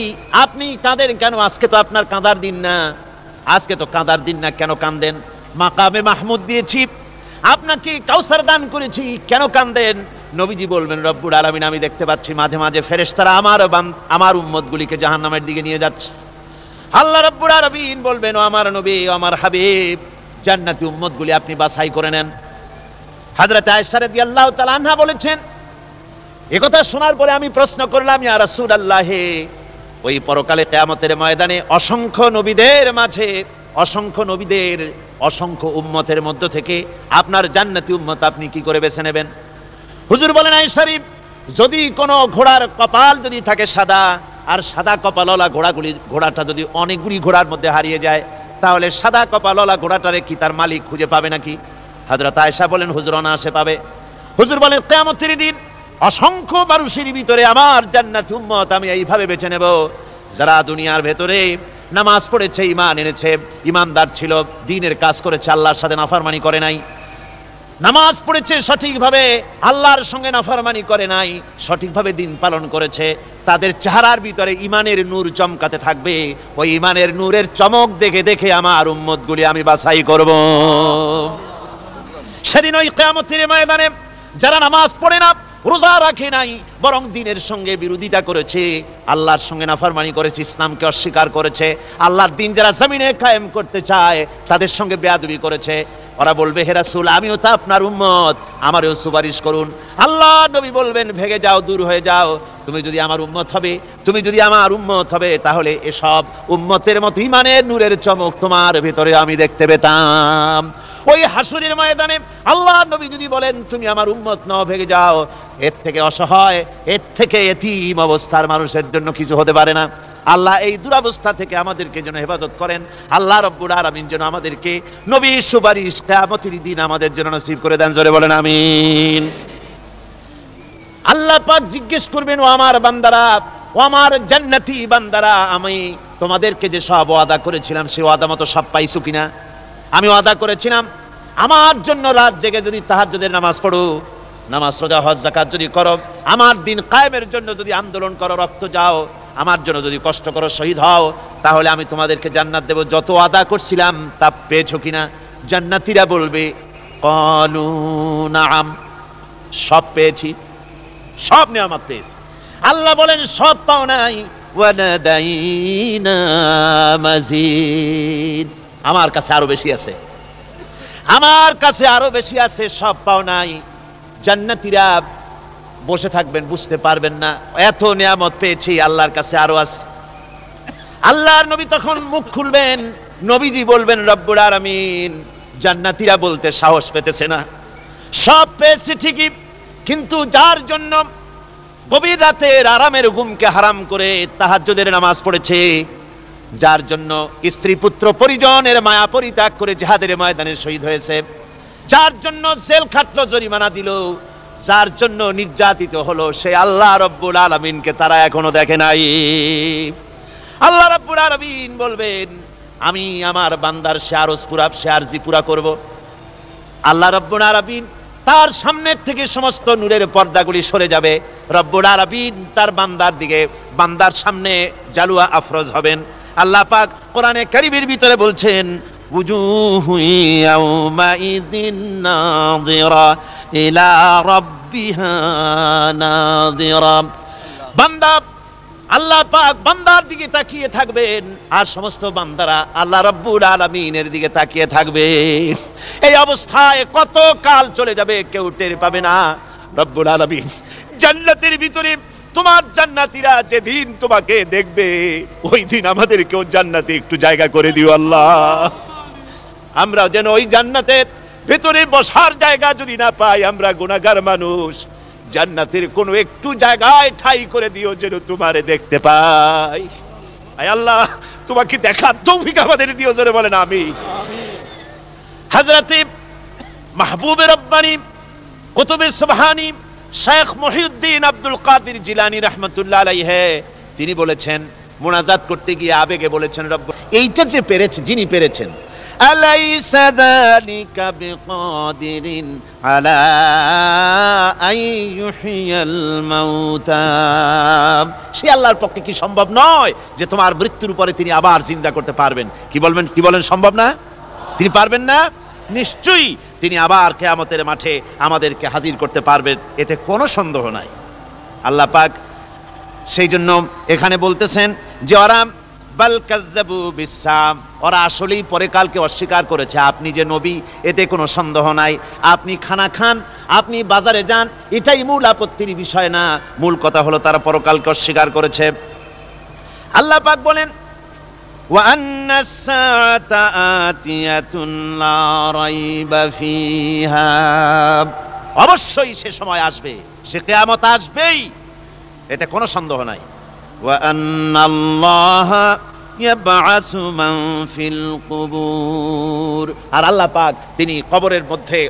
A: আপনি কাঁদেন কেন? আজকে তো আপনার কাঁদার দিন না, কেন কাঁদেন? মাকামে মাহমুদ দিয়েছি, আপনাকে কাউসার দান করেছি, কেন কাঁদেন? নবীজি বলবেন, রব্বুল আলামিন আমি দেখতে পাচ্ছি মাঝে মাঝে ফেরেশতারা আমার উম্মতগুলিকে জাহান্নামের দিকে নিয়ে যাচ্ছে। আল্লাহ রাব্বুল আলামিন বলবেন, ও আমার নবী, ও আমার হাবিব, জান্নাতি উম্মতগুলি আপনি বাছাই করে নেন। হযরত আয়েশা রাদিয়াল্লাহু তাআলা আনহা বলেছেন, একথা শোনার পরে আমি প্রশ্ন করলাম, ইয়া রাসূলুল্লাহ, ওই পরকালে কিয়ামতের ময়দানে অসংখ্য নবীদের অসংখ্য উম্মতের মধ্য থেকে আপনার জান্নাতি উম্মত আপনি কি করে বেছে নেবেন? হুজুর বলেন, আয়েশা, যদি কোনো ঘোড়ার কপাল যদি থাকে সাদা, আর সাদা কপালওয়ালা ঘোড়াটা যদি অনেকগুলি ঘোড়ার মধ্যে হারিয়ে যায়, তাহলে সাদা কপালওয়ালা ঘোড়াটারে কি তার মালিক খুঁজে পাবে নাকি? হযরত আয়েশা বলেন, হুজুর অনায়াসে পাবে। হুজুর বলেন, কিয়ামতের দিন অসংখ্য মানুষের ভিতরে আমার জান্নাতি উম্মত আমি এইভাবে বেছে নেব, যারা দুনিয়ার ভেতরে নামাজ পড়েছে, ঈমান এনেছে, ঈমানদার ছিল, দ্বীনের কাজ করেছে, আল্লাহর সাথে নাফরমানি করে নাই, নামাজ পড়েছে সঠিকভাবে, আল্লাহর সঙ্গে নাফরমানি করে নাই, সঠিকভাবে দ্বীন পালন করেছে, তাদের চেহারার ভিতরে ঈমানের নূর চমকাতে থাকবে। ওই ঈমানের নূরের চমক দেখে দেখে আমার উম্মতগুলি আমি বাছাই করব। সেদিন ওই কিয়ামতের ময়দানে যারা নামাজ পড়ে না, রোজা রাখে নাই, বরং দ্বীনের সঙ্গে বিরোধিতা করেছে, আল্লাহর সঙ্গে নাফরমানি করেছে, ইসলামকে অস্বীকার করেছে, আল্লাহর দ্বীন যারা জমিনে কায়েম করতে চায় তাদের সঙ্গে বেয়াদবি করেছে, ওরা বলবে, হে রাসূল আমিও তো আপনার উম্মত, আমারও সুপারিশ করুন। আল্লাহ নবী বলবেন, ভেগে যাও, দূর হয়ে যাও, তুমি যদি আমার উম্মত হবে তাহলে এসব উম্মতের মতো ঈমানের নূরের চমক তোমার ভিতরে আমি দেখতে পেতাম। ওই হাসরের ময়দানে আল্লাহ নবী যদি বলেন, তুমি আমার উম্মত নও, ভেগে যাও, এর থেকে অসহায়, এর থেকে এতিম অবস্থার মানুষের জন্য কিছু হতে পারে না। আল্লাহ এই দুরবস্থা থেকে আমাদেরকে যেন হেফাজত করেন। আল্লাহ রাব্বুল আলামিন যেন আমাদেরকে নবীর সুপারিশ কিয়ামতের দিন আমাদের জন্য নসিব করে দেন, জোরে বলেন আমিন। আল্লাহ পাক জিজ্ঞেস করবেন, ও আমার বান্দারা, ও আমার জান্নাতি বান্দারা, আমি তোমাদেরকে যে সব ওয়াদা করেছিলাম সেই ওয়াদা মতো সব পাইছো কিনা? আমি ওয়াদা করেছিলাম আমার জন্য রাত জেগে যদি তাহাজ্জুদের নামাজ পড়ো, নামাজ, রোজা, হজ, যাকাত যদি করো, আমার দিন কায়েমের জন্য যদি আন্দোলন করো, রক্ত যাও, আমার জন্য যদি কষ্ট করো, শহীদ হও, তাহলে আমি তোমাদেরকে জান্নাত দেব। যত ওয়াদা করছিলাম তা পেয়েছো কিনা? জান্নাতীরা বলবে, ক্বালু নাআম, সব পেয়েছি, সব নিয়ামত পেয়েছি। আল্লাহ বলেন, সব পাও নাই, ওয়ালাদাইনা মাজিদ, আমার কাছে আরো বেশি আছে, সব পাও নাই। জান্নাতীরা বসে থাকবেন, বুঝতে পারবেন না, এত নিয়ামত পেয়েছি, আল্লাহর কাছে আরো আছে। আল্লাহর নবী তখন মুখ খুলবেন, নবীজি বলবেন, রব্বুল আলামিন, জান্নাতীরা বলতে সাহস পেতেছে না, সব পেয়েছে ঠিকই, কিন্তু যার জন্য গভীর রাতের আরামের ঘুমকে হারাম করে তাহাজ্জুদের নামাজ পড়েছে, যার জন্য স্ত্রী পুত্র পরিজনের মায়া পরিত্যাগ করে জিহাদের ময়দানে শহীদ হয়েছে, যার জন্য জেল খাটলো, জরিমানা দিল, যার জন্য নির্যাতিত হলো, সে আল্লাহ রাব্বুল আলামিনকে তারা এখনো দেখে নাই। আল্লাহ রাব্বুল আলামিন বলবেন, আমি আমার বান্দার সে আরজি পুরা করব। আল্লাহ রাব্বুল আলামিন তার সামনের থেকে সমস্ত নূরের পর্দাগুলি সরে যাবে, রব্বুল আলামিন তার বান্দার সামনে জালুয়া আফরোজ হবেন। আল্লাহ পাক কোরআনে কারীমের ভিতরে বলছেন, উজুহু ইয়াউমাইযিন নাযিরা ইলা রাব্বিহা নাযিরা, বান্দা আল্লাহ পাক বান্দার দিকে তাকিয়ে থাকবেন, আর সমস্ত বান্দারা আল্লাহ রাব্বুল আলামিনের দিকে তাকিয়ে থাকবে। এই অবস্থায় কত কাল চলে যাবে কেউ টের পাবে না। রব্বুল আলামিন জান্নাতের ভিতরে তোমার জান্নাতীরা যেদিন তোমাকে দেখবে, ওই দিন আমাদেরকেও জান্নাতে একটু জায়গা করে দিও আল্লাহ। আমরা যেন ওই জান্নাতের ভেতরে বসার জায়গা যদি না পাই, আমরা গুনাহগার মানুষ, জান্নাতের কোনো একটু জায়গায় ঠাই করে দিও যেন তোমারে দেখতে পাই। আয় আল্লাহ, তোমাকে দেখার তৌফিক আমাদের দিও, জোরে বলেন আমিন। হযরতে মাহবুবে রব্বানী কুতুবে সুবহানী শেখ মুহিউদ্দিন আব্দুল কাদের জিলানী রাহমাতুল্লাহ আলাইহি তিনি বলেছেন, মুনাজাত করতে গিয়ে আবেগে বলেছেন, রব্ব এইটা যে পেরেছে, যিনি পেরেছেন, আলাইসা যালিকা বিকাদিরিন আলা আইয়ুহিয়াল মাউতা, সে আল্লাহর পক্ষে কি সম্ভব নয় যে তোমার মৃত্যুর উপরে তিনি আবার জিন্দা করতে পারবেন? কি বলেন সম্ভব না? তিনি পারবেন না? নিশ্চয়ই তিনি আবার কিয়ামতের মাঠে আমাদেরকে হাজির করতে পারবেন, এতে কোনো সন্দেহ নাই। আল্লাহ পাক সেই জন্য এখানে বলতেছেন যে ওরা বাল কাযযাবু বিসাম, ওরা আসলেই পরকালকে অস্বীকার করেছে। আপনি যে নবী, এতে কোনো সন্দেহ নাই। আপনি খানা খান, আপনি বাজারে যান, এটাই মূল আপত্তির বিষয় না। মূল কথা হলো তারা পরকালকে অস্বীকার করেছে। আল্লাহ পাক বলেন, ওয়া আন্নাস সাআতা আতিয়াতুন লা রাইবা ফিহা, অবশ্যই সে সময় আসবে, সে কিয়ামত আসবেই, এতে কোনো সন্দেহ নাই। ওয়া আন্নাল্লাহা ইয়াবআসু মান ফিল কুবুর, আর আল্লাহ পাক তিনি কবরের মধ্যে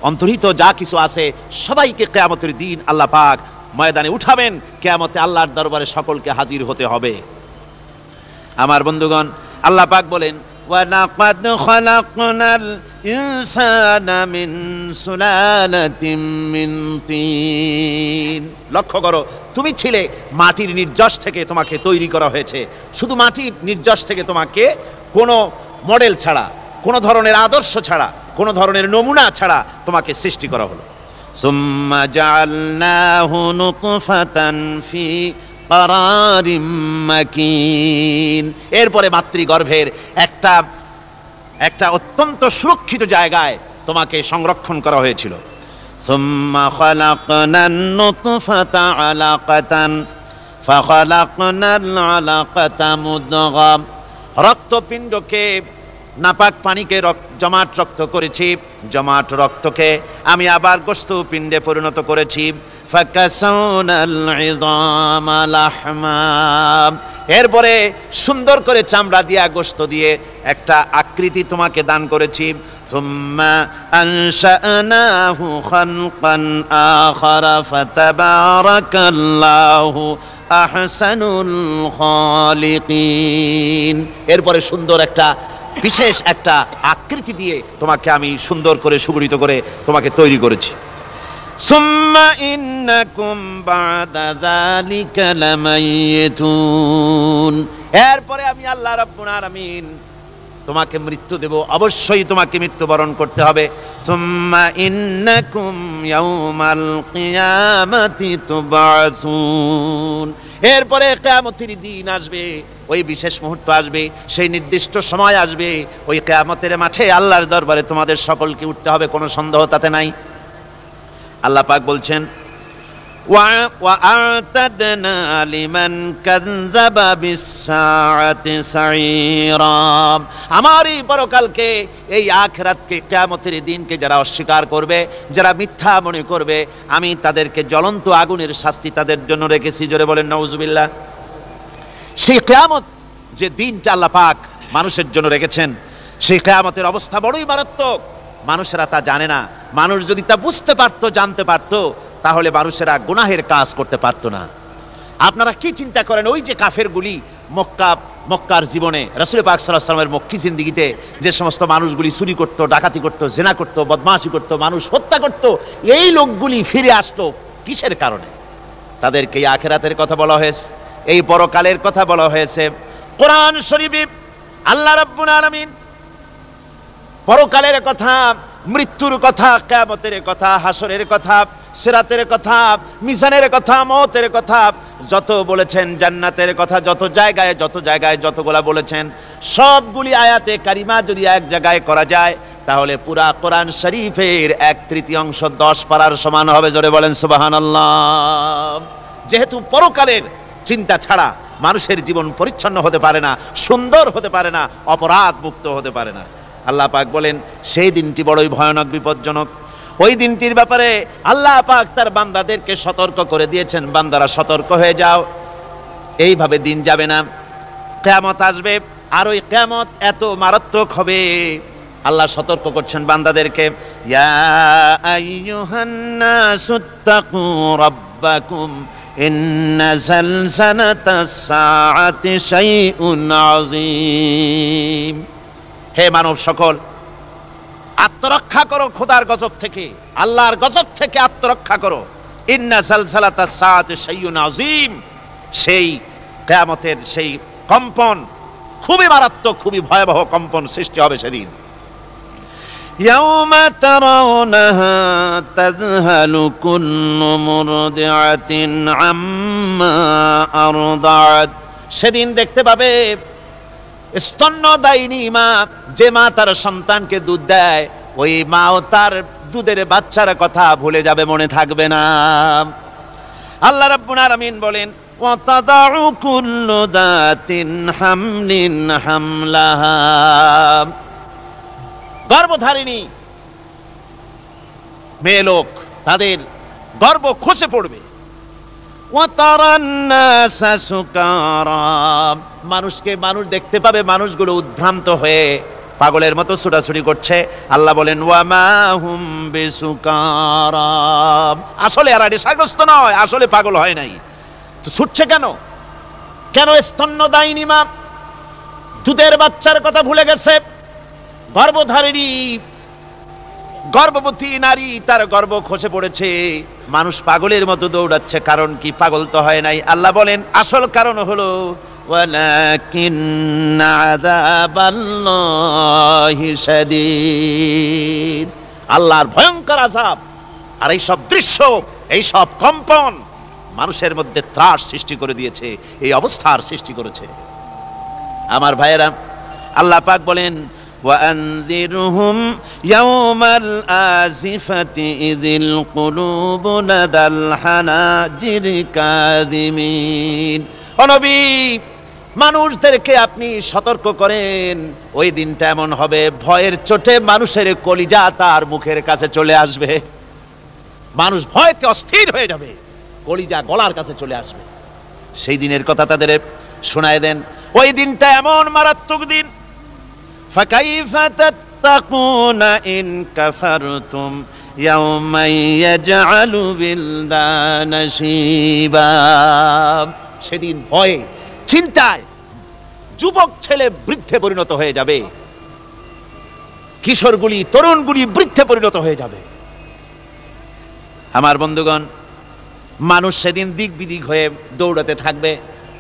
A: অন্তর্হিত যা কিছু আছে সবাইকে কিয়ামতের দিন আল্লাহ পাক ময়দানে উঠাবেন। কিয়ামতে আল্লাহর দরবারে সকলকে হাজির হতে হবে। আমার বন্ধুগণ, আল্লাহ পাক বলেন, ওয়া লাকাদ খালাকনাল ইনসানা মিন সুলালাতিন মিন তিন, লক্ষ্য করো, তুমি ছিলে মাটির নির্যাস থেকে তোমাকে তৈরি করা হয়েছে। শুধু মাটির নির্যাস থেকে তোমাকে কোনো মডেল ছাড়া, কোনো ধরনের আদর্শ ছাড়া, কোনো ধরনের নমুনা ছাড়া তোমাকে সৃষ্টি করা হলো। সুম্মা জাআলনাহু নুতফাতান ফি কারারিম মাকিন, এরপরে মাতৃগর্ভের একটা অত্যন্ত সুরক্ষিত জায়গায় তোমাকে সংরক্ষণ করা হয়েছিল। সুম্মা খালাকনান নুতফাতা আলাকাতান ফাখালাকনাল আলাকাতা মুদগা, রক্তপিণ্ডকে, নাপাক পানিকে জমাট রক্ত করেছি, জমাট রক্তকে আমি আবার গোশত পিণ্ডে পরিণত করেছি। ফাকাসাউনাল ইযামা লাহমা, এরপরে সুন্দর করে চামড়া দিয়া, গোশত দিয়ে একটা আকৃতি তোমাকে দান করেছি। সুম্মা আনশানাহু খালকান আখারা ফাতাবারাকাল্লাহু আহসানুল খালিকিন, এরপরে সুন্দর একটা বিশেষ একটা আকৃতি দিয়ে তোমাকে আমি সুন্দর করে সুগঠিত করে তোমাকে তৈরি করেছি। সুম্মা ইন্নাকুম বাদা যালিকা লামাইয়িতুন, এরপরে আমি আল্লাহ রাব্বুল আলামিন তোমাকে মৃত্যু দেব, অবশ্যই তোমাকে মৃত্যুবরণ করতে হবে। সুম্মা ইন্নাকুম ইয়াউমাল কিয়ামাতি তুবআসুন, এরপরে কিয়ামতের দিন আসবে, ওই বিশেষ মুহূর্ত আসবে, সেই নির্দিষ্ট সময় আসবে, ওই কিয়ামতের মাঠে আল্লাহর দরবারে তোমাদের সকলকে উঠতে হবে, কোনো সন্দেহ তাতে নাই। আল্লাহ পাক বলছেন, ওয়া আ'তাদনা লিমান কাযযাবা বিস-সাআতি সাঈরা, আমার এই পরকালকে, এই আখিরাতকে, কিয়ামতের দিনকে যারা অস্বীকার করবে, যারা মিথ্যা মনে করবে, আমি তাদেরকে জ্বলন্ত আগুনের শাস্তি তাদের জন্য রেখেছি। জোরে বলেন নাউজুবিল্লাহ। সেই কিয়ামত যে দিনটা আল্লাহ পাক মানুষের জন্য রেখেছেন, সেই কিয়ামতের অবস্থা বড়ই মারাত্মক। মানুষেরা তা জানে না। মানুষ যদি তা বুঝতে পারত, জানতে পারত, তাহলে মানুষেরা গুনাহের কাজ করতে পারত না। আপনারা কি চিন্তা করেন, ওই যে কাফেরগুলি মক্কার জীবনে, রাসূল পাক সাল্লাল্লাহু আলাইহি ওয়াসাল্লামের মক্কি জিন্দেগিতে যে সমস্ত মানুষগুলি চুরি করত, ডাকাতি করত, জেনা করত, বদমাশি করত, মানুষ হত্যা করত, এই লোকগুলি ফিরে আসলো কিসের কারণে? তাদেরকে এই আখিরাতের কথা বলা হয়েছে, এই পরকালের কথা বলা হয়েছে। কোরআন শরীফে আল্লাহ রাব্বুল আলামিন পরকালের কথা, মৃত্যুর কথা, কিয়ামতের কথা, হাসরের কথা, সিরাতের কথা, মিজানের কথা, মওতের কথা, যত বলেছেন জান্নাতের কথা, যত জায়গায় যতগুলা বলেছেন, সবগুলি আয়াতে কারিমা যদি এক জায়গায় করা যায় তাহলে পুরা কোরআন শরীফের 1/3 10 পারার সমান হবে। জোরে বলেন সুবহানাল্লাহ। যেহেতু পরকালের চিন্তা ছাড়া মানুষের জীবন পরিচ্ছন্ন হতে পারে না, সুন্দর হতে পারে না, অপরাধ মুক্ত হতে পারে না। আল্লাহ পাক বলেন সেই দিনটি বড়ই ভয়ানক, বিপজ্জনক। ওই দিনটির ব্যাপারে আল্লাহ পাক তার বান্দাদেরকে সতর্ক করে দিয়েছেন, বান্দারা সতর্ক হয়ে যাও, এইভাবে দিন যাবে না, কিয়ামত আসবে। আর ওই কিয়ামত এত মারাত্মক হবে, আল্লাহ সতর্ক করছেন বান্দাদেরকে, ইয়া আইয়ুহান নাসুত্তাকু রাব্বাকুম ইন্না জালজালাতাস সাআতি শাইউন আযীম। হে মানব সকল, আত্মরক্ষা করো খোদার গজব থেকে, আল্লাহর গজব থেকে আত্মরক্ষা করো। ইন্না জালজালাতাস সাআতি শাইউন আযীম, সেই কিয়ামতের সেই কম্পন খুবই মারাত্মক, খুবই ভয়াবহ কম্পন সৃষ্টি হবে সেদিন। ইয়াউমা তারাউনাহা তাযহালু কুল্লু মুরদিআতিন আম্মা আরদাআত। সেদিন দেখতে পাবে স্তন্যদায়িনী মা, যে মা তার সন্তানকে দুধ দেয়, ওই মাও তার দুধের বাচ্চার কথা ভুলে যাবে, মনে থাকবে না। আল্লাহ রাব্বুল আলামিন বলেন ওয়া তাদাউ কুল্লু যাতিন হামলিন হামলাহা। গর্ভধারিণী মেয়ে লোক, তাদের গর্ভ খসে পড়বে। ওয়া তারান নাসা সুকারা, মানুষকে মানুষ দেখতে পাবে, মানুষগুলো উদ্ভ্রান্ত হয়ে পাগলের মতো ছুটাছুটি করছে। আল্লাহ বলেন ওয়া মা হুম বিসুকারা, আসলে এরা নেশাগ্রস্ত নয়, আসলে পাগল হয় নাই। তো ছুটছে কেন? কেন? স্তন্যদায়িনী মা দুধের বাচ্চার কথা ভুলে গেছে। গর্ভধারিণী গর্ভবতী নারী, তার গর্ভ খসে পড়েছে, মানুষ পাগলের মতো দৌড়াচ্ছে। কারণ কি? পাগল তো হয় নাই। আল্লাহ বলেন আসল কারণ হলো ওয়ালাকিন্না আযাবাল্লাহি শাদীদ, আল্লাহর ভয়ঙ্কর আযাব। আর এই সব দৃশ্য, এই সব কম্পন মানুষের মধ্যে ত্রাস সৃষ্টি করে দিয়েছে, এই অবস্থার সৃষ্টি করেছে। আমার ভাইয়েরা, আল্লাহ পাক বলেন وأنذرهم يوم الآزفة إذ القلوب لدى الحناجر كاظمين। ও নবী, মানুষদেরকে আপনি সতর্ক করেন, ওই দিনটা এমন হবে ভয়ের চোটে মানুষের কলিজা তার মুখের কাছে চলে আসবে। মানুষ ভয়তে অস্থির হয়ে যাবে, কলিজা গলার কাছে চলে আসবে। সেই দিনের কথা তাদের শোনায় দেন। ওই দিনটা এমন মারাত্মক দিন। فكيف تتقون إن كفرتم يوما يجعل الولدان شيبا। সেদিন ভয়ে চিন্তায় যুবক ছেলে বৃদ্ধে পরিণত হয়ে যাবে, কিশোরগুলি তরুণগুলি বৃদ্ধে পরিণত হয়ে যাবে। আমার বন্ধুগণ, মানুষ সেদিন দিক বিদিক হয়ে দৌড়াতে থাকবে,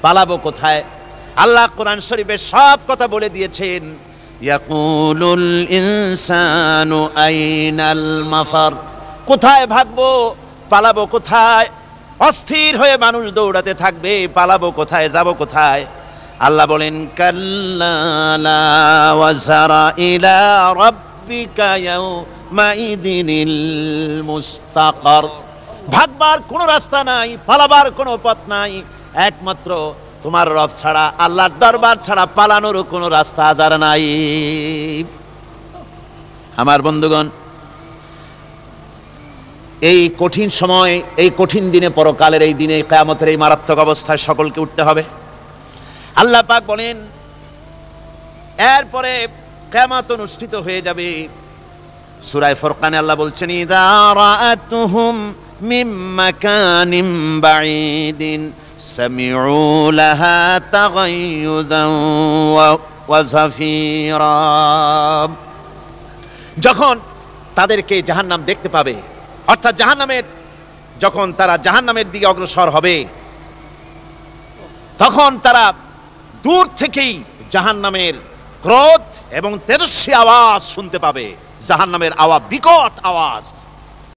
A: পালাবো কোথায়? আল্লাহ কোরআন শরীফে সব কথা বলে দিয়েছেন। ইয়াকুলুল ইনসানু আইনাল মাফার, কোথায় ভাগবো, পালাবো কোথায়? অস্থির হয়ে মানুষ দৌড়াতে থাকবে, পালাবো কোথায়, যাব কোথায়? আল্লাহ বলেন কাল্লা লা ওয়াজারা ইলা রাব্বিকা ইয়াউমাইদিনিল মুস্তাকার। ভাগবার কোনো রাস্তা নাই, পালাবার কোনো পথ নাই, একমাত্র তোমার রব ছাড়া, আল্লাহর দরবার ছাড়া পালানোর কোনো রাস্তা আজার নাই। আমার বন্ধুগণ, এই কঠিন সময়, এই কঠিন দিনে, পরকালের এই দিনে, কিয়ামতের এই মারাত্মক অবস্থায় সকলকে উঠতে হবে। আল্লাহ পাক বলেন এরপরে কিয়ামত অনুষ্ঠিত হয়ে যাবে। সূরা ফুরকানে আল্লাহ বলছেন ইযা রাআতুহুম মিন মাকানিম বাঈদিন সামিউ লাহা তাগায়ুযান ওয়া যাফীরা। যখন তাদেরকে জাহান্নাম দেখতে পাবে, অর্থাৎ জাহান্নামের, যখন তারা জাহান্নামের দিকে অগ্রসর হবে, তখন তারা দূর থেকেই জাহান্নামের ক্রোধ এবং তেজস্বী আওয়াজ শুনতে পাবে। জাহান্নামের আওয়াজ, বিকট আওয়াজ।